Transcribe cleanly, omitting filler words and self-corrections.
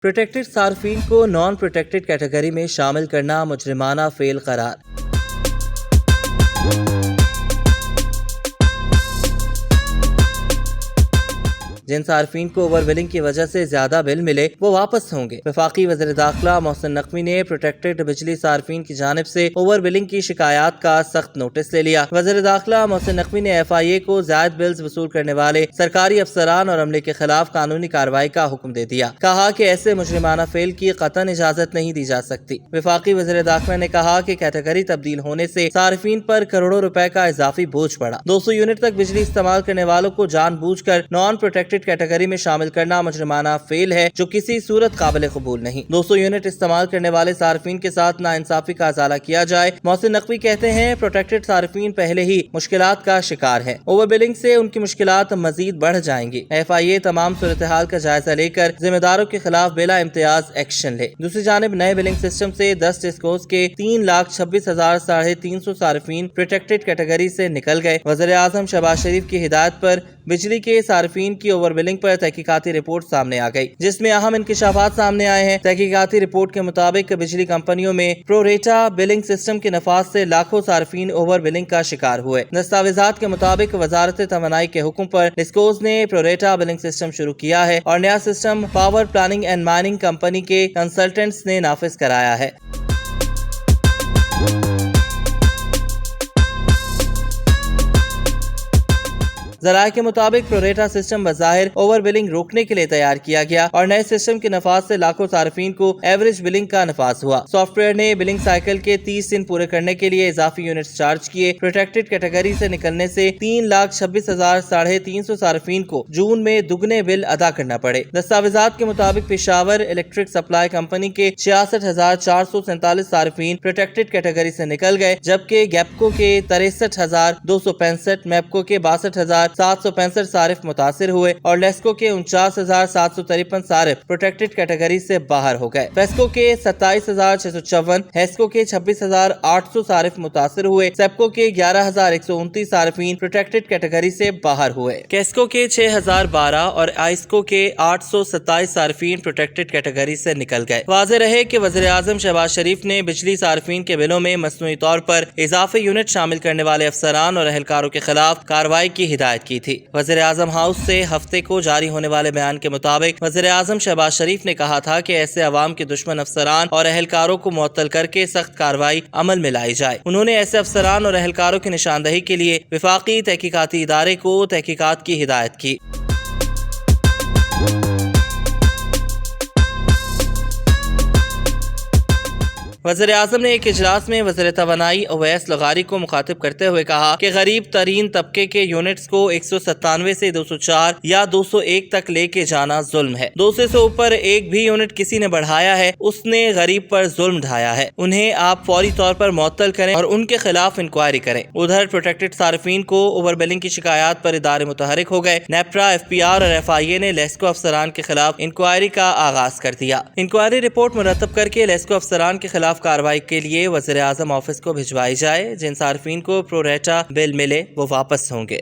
Protected صارفین کو naan protected category میں شامل کرنا مجرمانہ فعل قرار۔ جن صارفین کو اوور بلنگ کی وجہ سے زیادہ بل ملے وہ واپس ہوں گے۔ وفاقی وزیر داخلہ محسن نقوی نے پروٹیکٹڈ بجلی صارفین کی جانب سے اوور بلنگ کی شکایات کا سخت نوٹس لے لیا۔ وزیر داخلہ محسن نقوی نے FIA کو زائد بلز وصول کرنے والے سرکاری افسران اور عملے کے خلاف قانونی کارروائی کا حکم دے دیا۔ کہا کہ ایسے مجرمانہ فعل کی قطعاً اجازت نہیں دی جا سکتی۔ وفاقی وزیر داخلہ نے کہا کہ کیٹیگری تبدیل ہونے سے صارفین پر کروڑوں روپے کا اضافی بوجھ پڑا۔ 200 یونٹ تک بجلی استعمال کرنے والوں کو جان بوجھ کر نان پروٹیکٹڈ کیٹیگری میں شامل کرنا مجرمانہ فعل ہے جو کسی صورت قابل قبول نہیں۔ 200 یونٹ استعمال کرنے والے صارفین کے ساتھ ناانصافی کا ازالہ کیا جائے۔ محسن نقوی کہتے ہیں پروٹیکٹڈ صارفین پہلے ہی مشکلات کا شکار ہیں، اوور بلنگ سے ان کی مشکلات مزید بڑھ جائیں گی۔ FIA تمام صورتحال کا جائزہ لے کر ذمہ داروں کے خلاف بلا امتیاز ایکشن لے۔ دوسری جانب نئے بلنگ سسٹم سے 10 ڈسکوز کے 3,26,350 صارفین پروٹیکٹڈ کیٹیگری سے نکل گئے۔ وزیر اعظم شہباز شریف کی ہدایت پر بجلی کے صارفین کی اوور بلنگ پر تحقیقاتی رپورٹ سامنے آ گئی، جس میں اہم انکشافات سامنے آئے ہیں۔ تحقیقاتی رپورٹ کے مطابق بجلی کمپنیوں میں پرو ریٹا بلنگ سسٹم کے نفاذ سے لاکھوں صارفین اوور بلنگ کا شکار ہوئے۔ دستاویزات کے مطابق وزارت توانائی کے حکم پر ڈسکوز نے پرو ریٹا بلنگ سسٹم شروع کیا ہے اور نیا system power planning and mining company کے کنسلٹنٹس نے نافذ کرایا ہے۔ ذرائع کے مطابق پروریٹا سسٹم بظاہر اوور بلنگ روکنے کے لیے تیار کیا گیا اور نئے سسٹم کے نفاذ سے لاکھوں صارفین کو ایوریج بلنگ کا نفاذ ہوا۔ سافٹ ویئر نے بلنگ سائیکل کے 30 دن پورے کرنے کے لیے اضافی یونٹس چارج کیے۔ پروٹیکٹڈ کیٹیگری سے نکلنے سے 3,26,350 صارفین کو جون میں دگنے بل ادا کرنا پڑے۔ دستاویزات کے مطابق پشاور الیکٹرک سپلائی کمپنی کے 66,447 صارفین پروٹیکٹڈ کیٹیگری سے نکل گئے، جبکہ گیپکو کے 63,265، میپکو کے 62,765 صارف متاثر ہوئے اور لیسکو کے 49,753 صارف پروٹیکٹڈ کیٹیگری سے باہر ہو گئے۔ فیسکو کے 27,654، ہیسکو کے 26,800 صارف متاثر ہوئے۔ سیپکو کے 11,129 صارفین پروٹیکٹڈ کیٹیگری سے باہر ہوئے۔ کیسکو کے 6,012 اور آئسکو کے 827 صارفین پروٹیکٹڈ کیٹیگری سے نکل گئے۔ واضح رہے کہ وزیر اعظم شہباز شریف نے بجلی صارفین کے بلوں میں مصنوعی طور پر اضافی یونٹ شامل کرنے والے افسران اور اہلکاروں کے خلاف کارروائی کی ہدایت کی تھی۔ وزیر اعظم ہاؤس سے ہفتے کو جاری ہونے والے بیان کے مطابق وزیر اعظم شہباز شریف نے کہا تھا کہ ایسے عوام کے دشمن افسران اور اہلکاروں کو معطل کر کے سخت کارروائی عمل میں لائی جائے۔ انہوں نے ایسے افسران اور اہلکاروں کی نشاندہی کے لیے وفاقی تحقیقاتی ادارے کو تحقیقات کی ہدایت کی۔ وزیر اعظم نے ایک اجلاس میں وزیر توانائی اویس لغاری کو مخاطب کرتے ہوئے کہا کہ غریب ترین طبقے کے یونٹس کو 197 سے 204 یا 201 تک لے کے جانا ظلم ہے۔ 200 سے اوپر ایک بھی یونٹ کسی نے بڑھایا ہے، اس نے غریب پر ظلم ڈھایا ہے۔ انہیں آپ فوری طور پر معطل کریں اور ان کے خلاف انکوائری کریں۔ ادھر پروٹیکٹڈ صارفین کو اوور بلنگ کی شکایات پر ادارے متحرک ہو گئے۔ نیپرا، FPR اور FIA نے لیسکو افسران کے خلاف انکوائری کا آغاز کر دیا۔ انکوائری رپورٹ مرتب کر کے لیسکو افسران کے خلاف کارروائی کے لیے وزیر اعظم آفس کو بھجوائی جائے۔ جن صارفین کو پرو ریٹا بل ملے وہ واپس ہوں گے۔